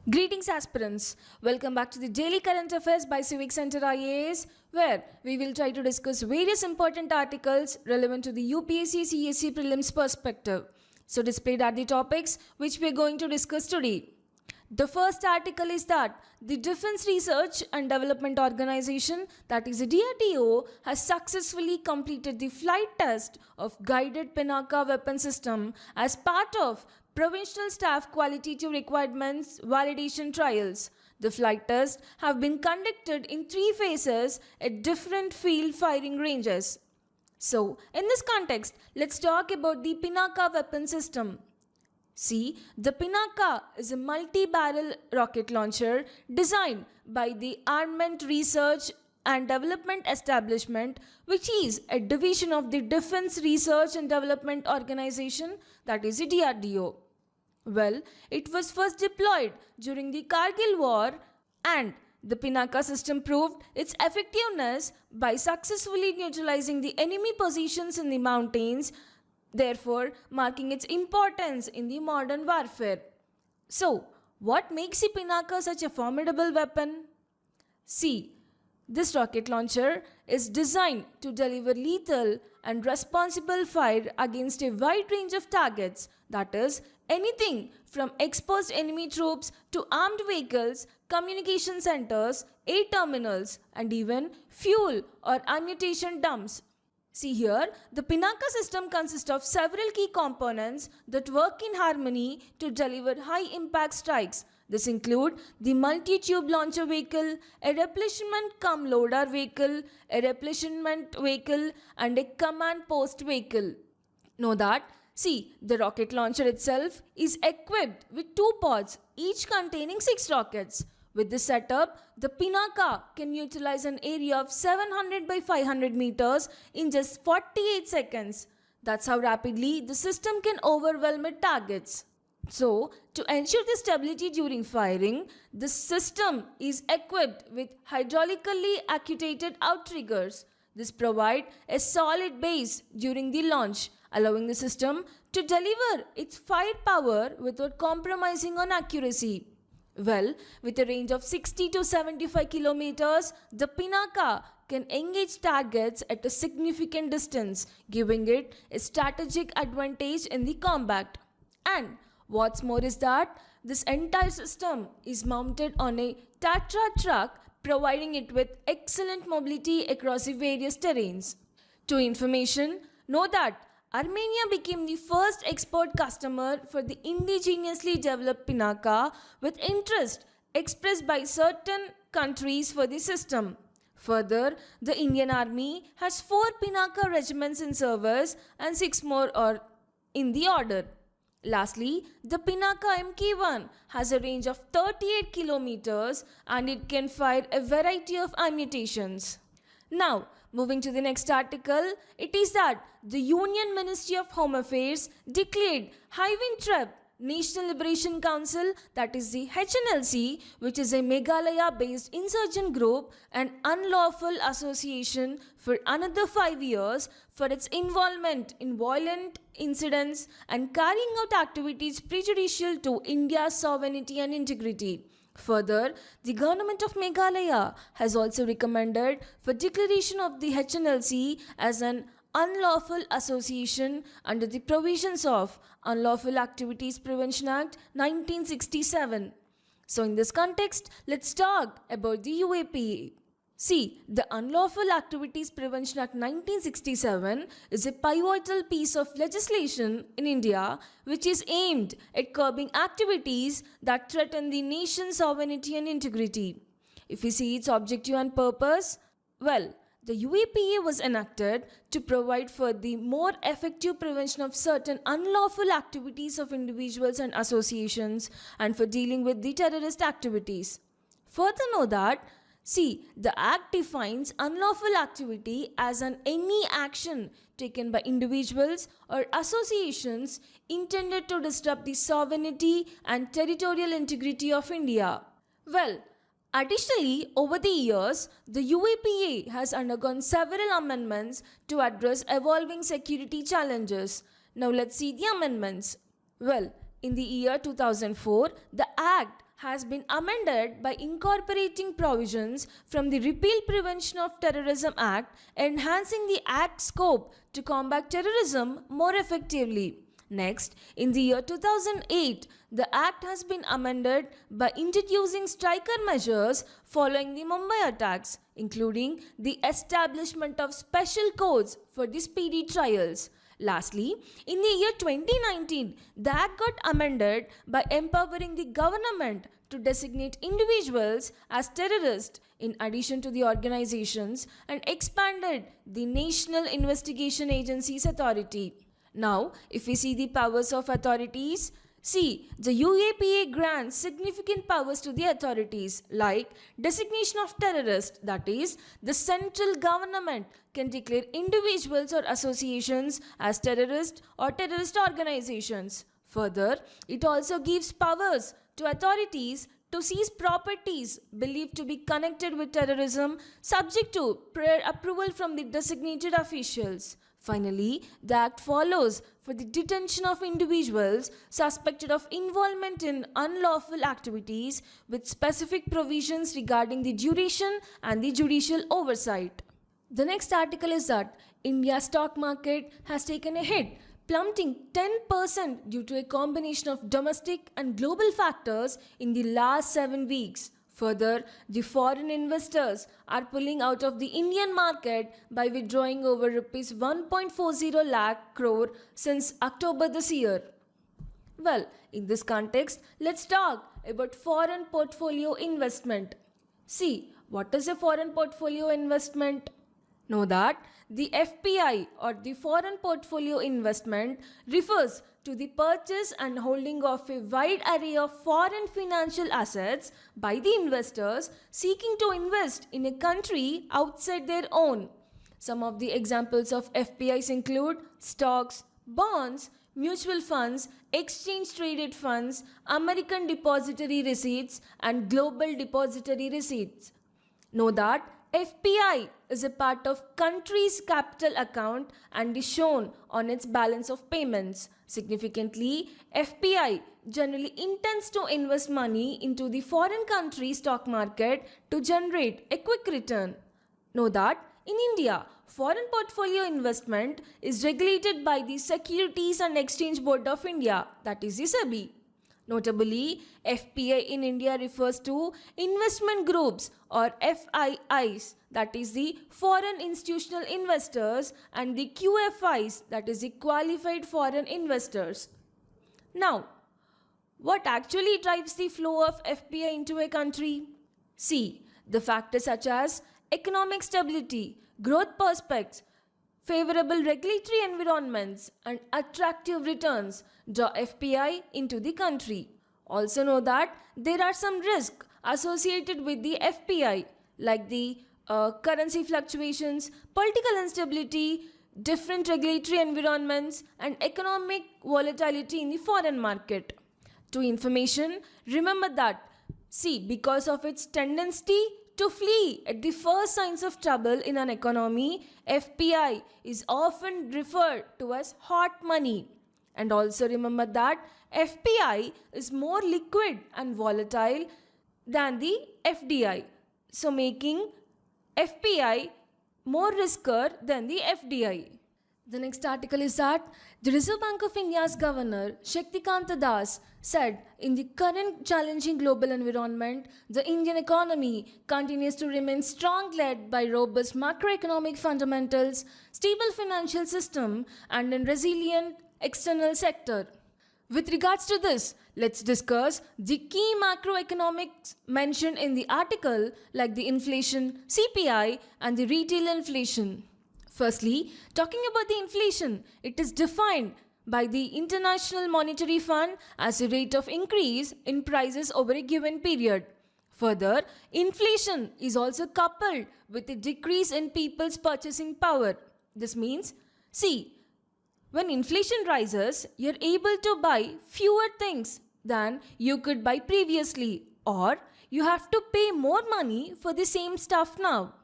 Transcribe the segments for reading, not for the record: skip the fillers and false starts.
Greetings aspirants, welcome back to the Daily Current Affairs by CivicCentre IAS, where we will try to discuss various important articles relevant to the UPSC CSE prelims perspective. So displayed are the topics which we are going to discuss today. The first article is that the Defense Research and Development Organization, that is the DRDO, has successfully completed the flight test of guided Pinaka weapon system as part of Provincial Staff Qualitative Requirements Validation Trials. The flight tests have been conducted in 3 phases at different field firing ranges. So, in this context, let's talk about the Pinaka weapon system. See, the Pinaka is a multi-barrel rocket launcher designed by the Armament Research and Development Establishment, which is a division of the Defense Research and Development Organization, that is the DRDO. Well, it was first deployed during the Kargil War, and the Pinaka system proved its effectiveness by successfully neutralizing the enemy positions in the mountains, therefore marking its importance in the modern warfare. So, what makes the Pinaka such a formidable weapon? See, this rocket launcher is designed to deliver lethal and responsible fire against a wide range of targets, that is, anything from exposed enemy troops to armed vehicles, communication centers, air terminals, and even fuel or ammunition dumps. See here, the Pinaka system consists of several key components that work in harmony to deliver high-impact strikes. This include the multi-tube launcher vehicle, a replenishment cum loader vehicle, a replenishment vehicle, and a command post vehicle. Know that, see, the rocket launcher itself is equipped with 2 pods, each containing 6 rockets. With this setup, the Pinaka can utilize an area of 700 by 500 meters in just 48 seconds. That's how rapidly the system can overwhelm its targets. So, to ensure the stability during firing, the system is equipped with hydraulically actuated outriggers. This provides a solid base during the launch, allowing the system to deliver its firepower without compromising on accuracy. Well, with a range of 60 to 75 kilometers, the Pinaka can engage targets at a significant distance, giving it a strategic advantage in the combat. And what's more is that this entire system is mounted on a Tatra truck, providing it with excellent mobility across the various terrains. To information, know that Armenia became the first export customer for the indigenously developed Pinaka, with interest expressed by certain countries for the system. Further, the Indian Army has 4 Pinaka regiments in service and 6 more are in the order. Lastly, the Pinaka Mk1 has a range of 38 kilometers and it can fire a variety of ammunitions. Now, moving to the next article, it is that the Union Ministry of Home Affairs declared Haiwin National Liberation Council, that is the HNLC, which is a Meghalaya-based insurgent group and unlawful association for another 5 years for its involvement in violent incidents and carrying out activities prejudicial to India's sovereignty and integrity. Further, the government of Meghalaya has also recommended for declaration of the HNLC as an unlawful association under the provisions of Unlawful Activities Prevention Act 1967. So in this context, let's talk about the UAPA. See, the Unlawful Activities Prevention Act 1967 is a pivotal piece of legislation in India which is aimed at curbing activities that threaten the nation's sovereignty and integrity. If we see its objective and purpose, well, the UAPA was enacted to provide for the more effective prevention of certain unlawful activities of individuals and associations and for dealing with the terrorist activities. Further know that, see, the Act defines unlawful activity as any action taken by individuals or associations intended to disrupt the sovereignty and territorial integrity of India. Well, additionally, over the years, the UAPA has undergone several amendments to address evolving security challenges. Now let's see the amendments. Well, in the year 2004, the Act has been amended by incorporating provisions from the Repeal Prevention of Terrorism Act, enhancing the Act's scope to combat terrorism more effectively. Next, in the year 2008, the Act has been amended by introducing striker measures following the Mumbai attacks, including the establishment of special codes for the speedy trials. Lastly, in the year 2019, the Act got amended by empowering the government to designate individuals as terrorists in addition to the organizations and expanded the National Investigation Agency's authority. Now, if we see the powers of authorities, see, the UAPA grants significant powers to the authorities like designation of terrorist, that is, the central government can declare individuals or associations as terrorist or terrorist organizations. Further, it also gives powers to authorities to seize properties believed to be connected with terrorism subject to prior approval from the designated officials. Finally, the Act follows for the detention of individuals suspected of involvement in unlawful activities with specific provisions regarding the duration and the judicial oversight. The next article is that India's stock market has taken a hit, plummeting 10% due to a combination of domestic and global factors in the last 7 weeks. Further, the foreign investors are pulling out of the Indian market by withdrawing over rupees 1.40 lakh crore since October this year. Well, in this context, let's talk about foreign portfolio investment. See, what is a foreign portfolio investment? Know that the FPI or the foreign portfolio investment refers to the purchase and holding of a wide array of foreign financial assets by the investors seeking to invest in a country outside their own. Some of the examples of FPIs include stocks, bonds, mutual funds, exchange traded funds, American depository receipts, and global depository receipts. Know that FPI is a part of country's capital account and is shown on its balance of payments. Significantly, FPI generally intends to invest money into the foreign country stock market to generate a quick return. Know that in India, foreign portfolio investment is regulated by the Securities and Exchange Board of India, that is the SEBI. Notably, FPI in India refers to investment groups or FIIs, that is the foreign institutional investors, and the QFIs, that is the qualified foreign investors. Now, what actually drives the flow of FPI into a country? See, the factors such as economic stability, growth prospects, favorable regulatory environments, and attractive returns draw FPI into the country. Also know that there are some risks associated with the FPI like the currency fluctuations, political instability, different regulatory environments, and economic volatility in the foreign market. To information, remember that, see, because of its tendency to flee at the first signs of trouble in an economy, FPI is often referred to as hot money. And also remember that FPI is more liquid and volatile than the FDI, so making FPI more riskier than the FDI. The next article is that the Reserve Bank of India's Governor Shaktikanta Das said in the current challenging global environment, the Indian economy continues to remain strong, led by robust macroeconomic fundamentals, stable financial system, and a resilient external sector. With regards to this, let's discuss the key macroeconomics mentioned in the article like the inflation, CPI, and the retail inflation. Firstly, talking about the inflation, it is defined by the International Monetary Fund as a rate of increase in prices over a given period. Further, inflation is also coupled with a decrease in people's purchasing power. This means, see, when inflation rises, you're able to buy fewer things than you could buy previously, or you have to pay more money for the same stuff now.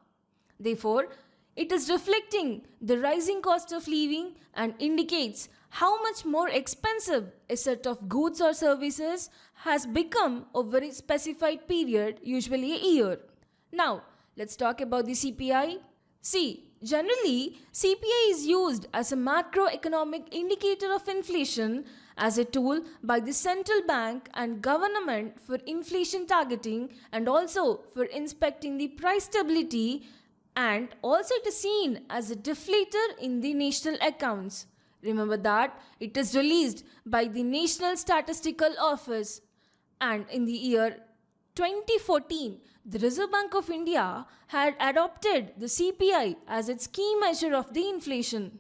Therefore, it is reflecting the rising cost of living and indicates how much more expensive a set of goods or services has become over a specified period, usually a year. Now, let's talk about the CPI. See, generally, CPI is used as a macroeconomic indicator of inflation as a tool by the central bank and government for inflation targeting and also for inspecting the price stability, and also it is seen as a deflator in the national accounts. Remember that it is released by the National Statistical Office, and in the year 2014, the Reserve Bank of India had adopted the CPI as its key measure of the inflation.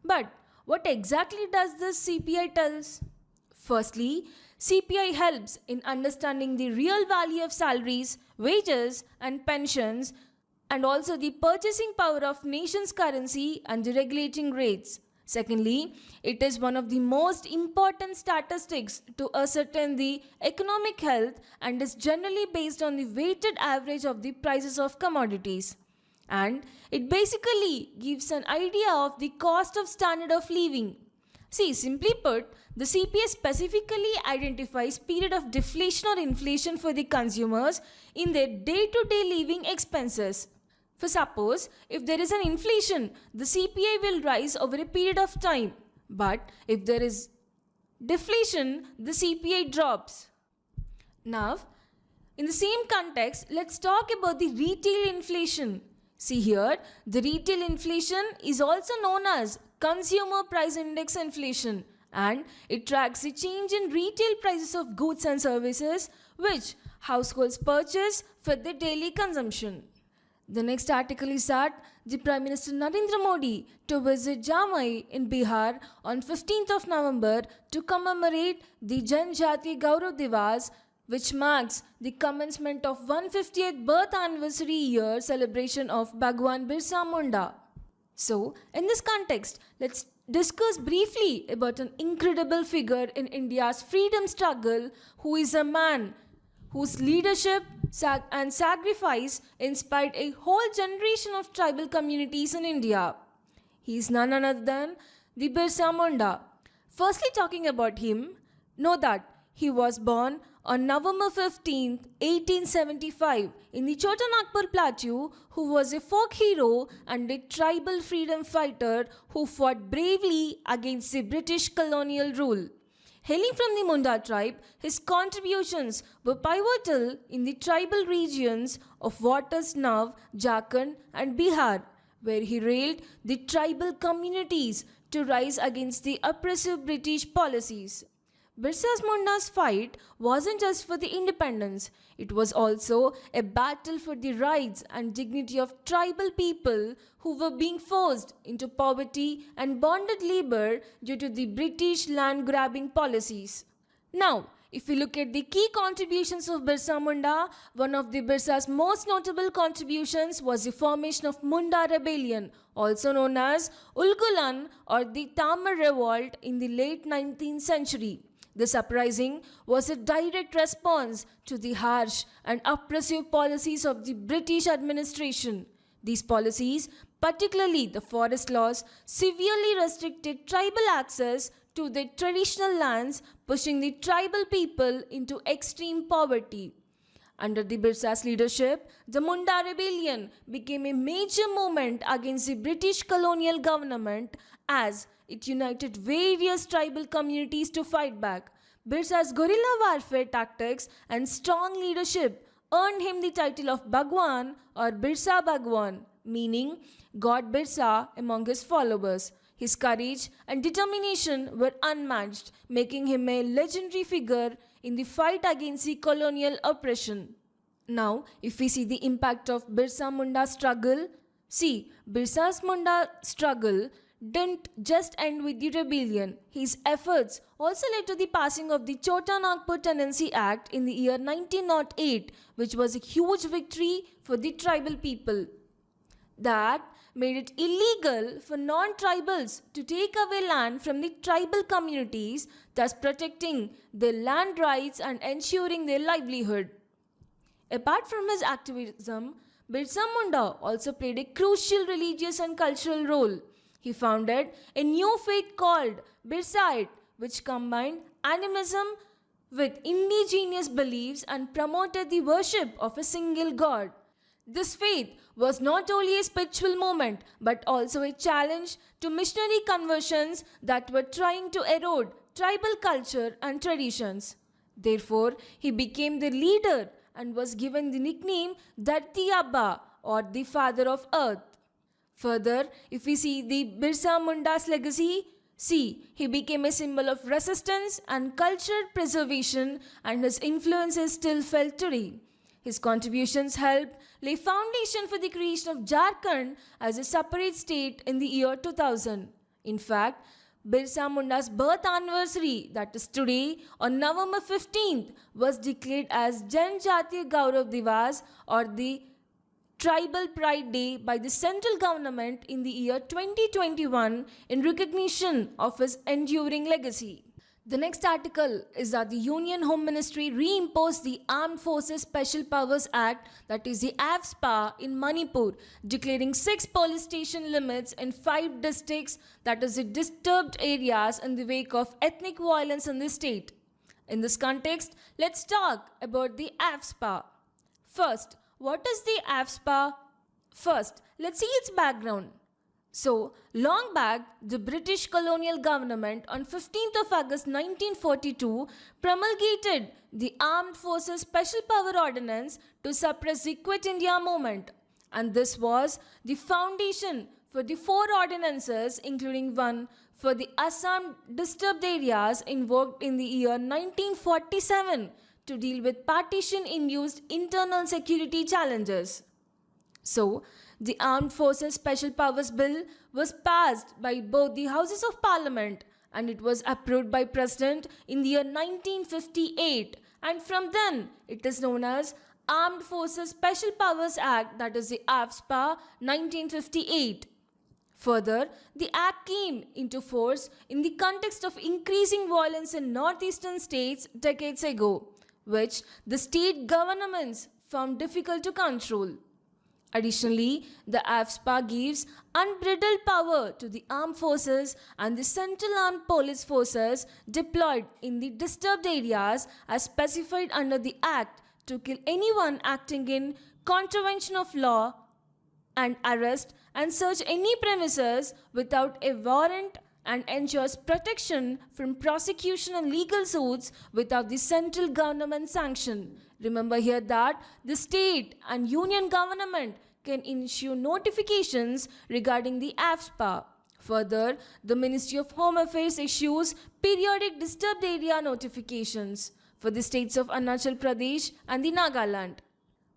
But what exactly does this CPI tells? Firstly, CPI helps in understanding the real value of salaries, wages and pensions, and also the purchasing power of nation's currency and the regulating rates. Secondly, it is one of the most important statistics to ascertain the economic health and is generally based on the weighted average of the prices of commodities. And it basically gives an idea of the cost of standard of living. See, simply put, the CPI specifically identifies period of deflation or inflation for the consumers in their day-to-day living expenses. For suppose, if there is an inflation, the CPI will rise over a period of time. But if there is deflation, the CPI drops. Now, in the same context, let's talk about the retail inflation. See here, the retail inflation is also known as Consumer Price Index inflation, and it tracks the change in retail prices of goods and services which households purchase for their daily consumption. The next article is that the Prime Minister Narendra Modi to visit Jamai in Bihar on 15th of November to commemorate the Janjati Gaurav Divas, which marks the commencement of 150th birth anniversary year celebration of Bhagwan Birsa Munda. So, in this context, let's discuss briefly about an incredible figure in India's freedom struggle who is a man whose leadership and sacrifice inspired a whole generation of tribal communities in India. He is none other than the Birsa Munda. Firstly, talking about him, know that he was born on November 15, 1875 in the Chota Nagpur Plateau, who was a folk hero and a tribal freedom fighter who fought bravely against the British colonial rule. Hailing from the Munda tribe, his contributions were pivotal in the tribal regions of what is now Jharkhand and Bihar, where he railed the tribal communities to rise against the oppressive British policies. Birsa Munda's fight wasn't just for the independence, it was also a battle for the rights and dignity of tribal people who were being forced into poverty and bonded labor due to the British land-grabbing policies. Now, if we look at the key contributions of Birsa Munda, one of the Birsa's most notable contributions was the formation of Munda Rebellion, also known as Ulgulan or the Tamar Revolt in the late 19th century. This uprising was a direct response to the harsh and oppressive policies of the British administration. These policies, particularly the forest laws, severely restricted tribal access to their traditional lands, pushing the tribal people into extreme poverty. Under the Birsa's leadership, the Munda Rebellion became a major movement against the British colonial government as it united various tribal communities to fight back. Birsa's guerrilla warfare tactics and strong leadership earned him the title of Bhagwan or Birsa Bhagwan, meaning God Birsa among his followers. His courage and determination were unmatched, making him a legendary figure in the fight against the colonial oppression. Now, if we see the impact of Birsa Munda's struggle, see, Birsa Munda's struggle didn't just end with the rebellion. His efforts also led to the passing of the Chota Nagpur Tenancy Act in the year 1908, which was a huge victory for the tribal people. The act made it illegal for non-tribals to take away land from the tribal communities, thus protecting their land rights and ensuring their livelihood. Apart from his activism, Birsa Munda also played a crucial religious and cultural role. He founded a new faith called Birsa, which combined animism with indigenous beliefs and promoted the worship of a single god. This faith was not only a spiritual movement but also a challenge to missionary conversions that were trying to erode tribal culture and traditions. Therefore, he became the leader and was given the nickname Dharti Abba, or the father of earth. Further, if we see the Birsa Munda's legacy, he became a symbol of resistance and cultural preservation, and his influence is still felt today. His contributions helped lay foundation for the creation of Jharkhand as a separate state in the year 2000. In fact, Birsa Munda's birth anniversary, that is today on November 15th, was declared as Janjatiya Gaurav Divas, or the Tribal Pride Day, by the central government in the year 2021 in recognition of his enduring legacy. The next article is that the Union Home Ministry reimposed the Armed Forces Special Powers Act, that is the AFSPA, in Manipur, declaring 6 police station limits in 5 districts, that is the disturbed areas, in the wake of ethnic violence in the state. In this context, let's talk about the AFSPA. First, what is the AFSPA? First, let's see its background. So, long back, the British colonial government on 15th of August 1942 promulgated the Armed Forces Special Power Ordinance to suppress the Quit India movement. And this was the foundation for the 4 ordinances, including one for the Assam disturbed areas invoked in the year 1947 to deal with partition-induced internal security challenges. So, the Armed Forces Special Powers Bill was passed by both the Houses of Parliament, and it was approved by President in the year 1958, and from then it is known as Armed Forces Special Powers Act, that is the AFSPA 1958. Further, the act came into force in the context of increasing violence in northeastern states decades ago, which the state governments found difficult to control. Additionally, the AFSPA gives unbridled power to the armed forces and the Central Armed Police Forces deployed in the disturbed areas as specified under the Act to kill anyone acting in contravention of law and arrest and search any premises without a warrant, and ensures protection from prosecution and legal suits without the central government sanction. Remember here that the state and union government can issue notifications regarding the AFSPA. Further, the Ministry of Home Affairs issues periodic disturbed area notifications for the states of Arunachal Pradesh and the Nagaland.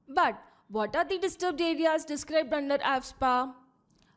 But what are the disturbed areas described under AFSPA?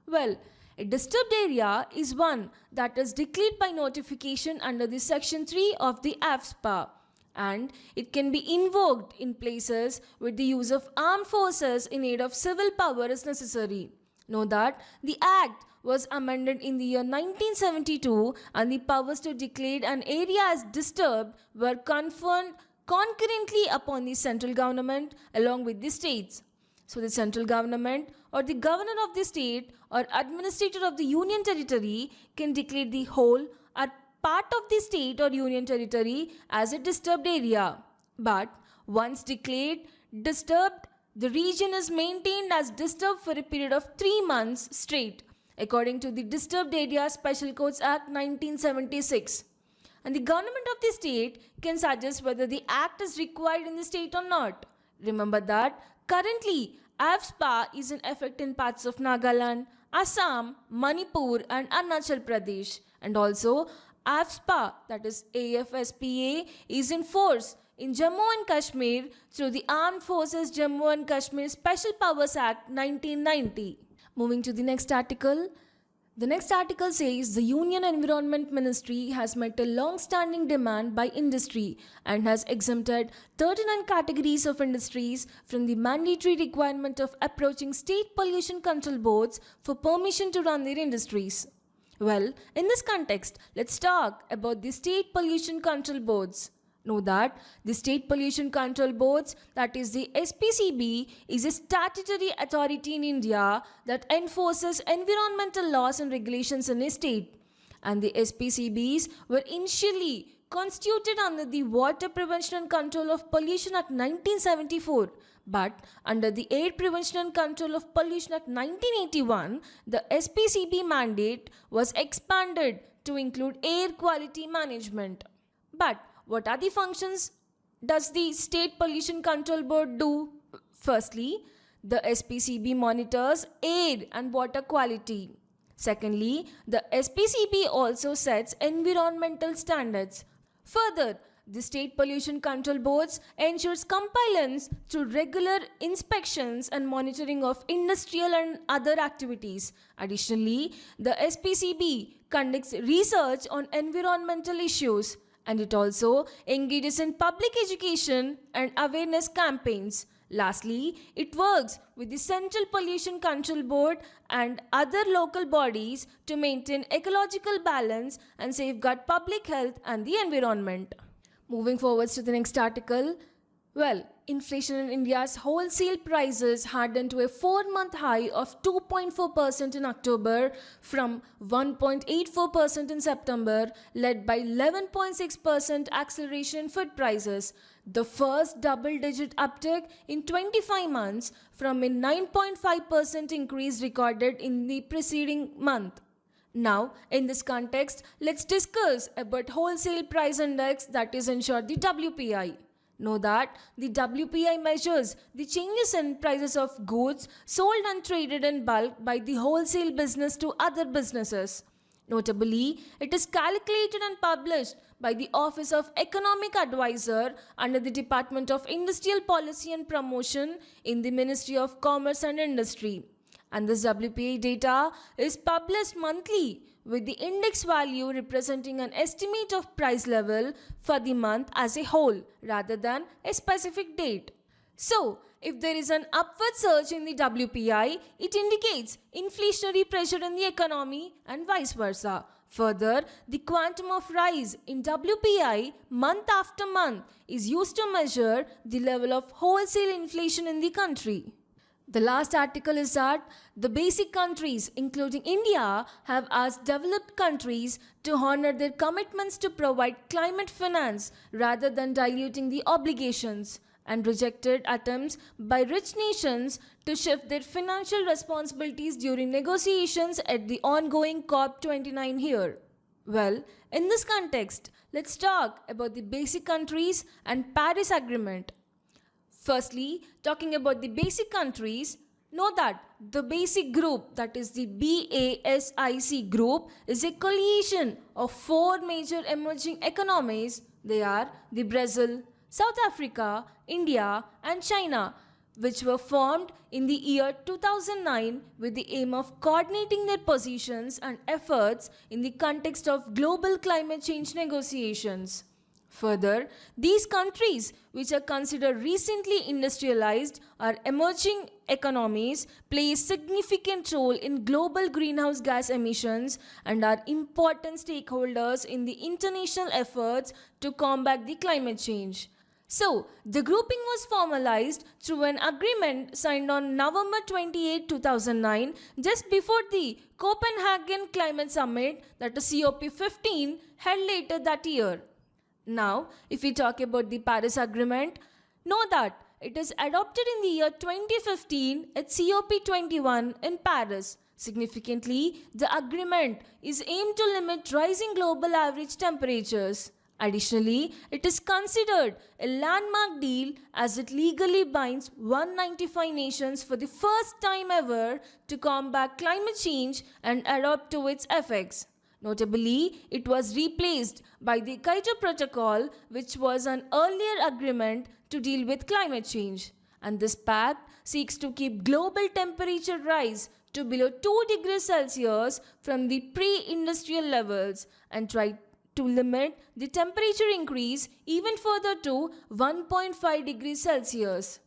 Well, a disturbed area is one that is declared by notification under the Section 3 of the AFSPA, and it can be invoked in places where the use of armed forces in aid of civil power is necessary. Note that the Act was amended in the year 1972, and the powers to declare an area as disturbed were conferred concurrently upon the central government along with the states. So the central government or the governor of the state or administrator of the union territory can declare the whole or part of the state or union territory as a disturbed area. But once declared disturbed, the region is maintained as disturbed for a period of 3 months straight, according to the Disturbed Area Special Codes Act 1976. And the government of the state can suggest whether the act is required in the state or not. Remember that currently AFSPA is in effect in parts of Nagaland, Assam, Manipur and Arunachal Pradesh, and also AFSPA, that is AFSPA, is in force in Jammu and Kashmir through the Armed Forces Jammu and Kashmir Special Powers Act 1990. Moving to the next article. The next article says the Union Environment Ministry has met a long-standing demand by industry and has exempted 39 categories of industries from the mandatory requirement of approaching state pollution control boards for permission to run their industries. Well, in this context, let's talk about the state pollution control boards. Know that the State Pollution Control Boards, that is the SPCB, is a statutory authority in India that enforces environmental laws and regulations in a state. And the SPCBs were initially constituted under the Water Prevention and Control of Pollution Act 1974. But under the Air Prevention and Control of Pollution Act 1981, the SPCB mandate was expanded to include air quality management. But what are the functions does the State Pollution Control Board do? Firstly, the SPCB monitors air and water quality. Secondly, the SPCB also sets environmental standards. Further, the State Pollution Control Boards ensures compliance through regular inspections and monitoring of industrial and other activities. Additionally, the SPCB conducts research on environmental issues, and it also engages in public education and awareness campaigns. Lastly, it works with the Central Pollution Control Board and other local bodies to maintain ecological balance and safeguard public health and the environment. Moving forwards to the next article. Well, inflation in India's wholesale prices hardened to a 4-month high of 2.4% in October from 1.84% in September, led by 11.6% acceleration in food prices, the first double-digit uptick in 25 months from a 9.5% increase recorded in the preceding month. Now, in this context, let's discuss about wholesale price index, that is in short the WPI. Know that the WPI measures the changes in prices of goods sold and traded in bulk by the wholesale business to other businesses. Notably, it is calculated and published by the Office of Economic Advisor under the Department of Industrial Policy and Promotion in the Ministry of Commerce and Industry. And this WPI data is published monthly with the index value representing an estimate of price level for the month as a whole rather than a specific date. So, if there is an upward surge in the WPI, it indicates inflationary pressure in the economy and vice versa. Further, the quantum of rise in WPI month after month is used to measure the level of wholesale inflation in the country. The last article is that the basic countries, including India, have asked developed countries to honor their commitments to provide climate finance rather than diluting the obligations, and rejected attempts by rich nations to shift their financial responsibilities during negotiations at the ongoing COP29 here. Well, in this context, let's talk about the basic countries and Paris Agreement. Firstly, talking about the basic countries, know that the basic group, that is the BASIC group, is a coalition of 4 major emerging economies. They are the Brazil, South Africa, India and China, which were formed in the year 2009 with the aim of coordinating their positions and efforts in the context of global climate change negotiations. Further, these countries, which are considered recently industrialized or emerging economies, play a significant role in global greenhouse gas emissions and are important stakeholders in the international efforts to combat the climate change. So, the grouping was formalized through an agreement signed on November 28, 2009, just before the Copenhagen Climate Summit, that is COP15, held later that year. Now, if we talk about the Paris Agreement, know that it is adopted in the year 2015 at COP21 in Paris. Significantly, the agreement is aimed to limit rising global average temperatures. Additionally, it is considered a landmark deal as it legally binds 195 nations for the first time ever to combat climate change and adapt to its effects. Notably, it was replaced by the Kyoto Protocol, which was an earlier agreement to deal with climate change. And this pact seeks to keep global temperature rise to below 2 degrees Celsius from the pre-industrial levels and try to limit the temperature increase even further to 1.5 degrees Celsius.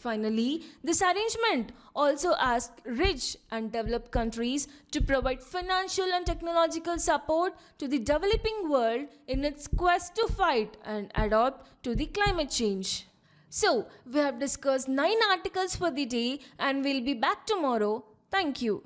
Finally, this arrangement also asks rich and developed countries to provide financial and technological support to the developing world in its quest to fight and adapt to the climate change. So, we have discussed 9 articles for the day and we'll be back tomorrow. Thank you.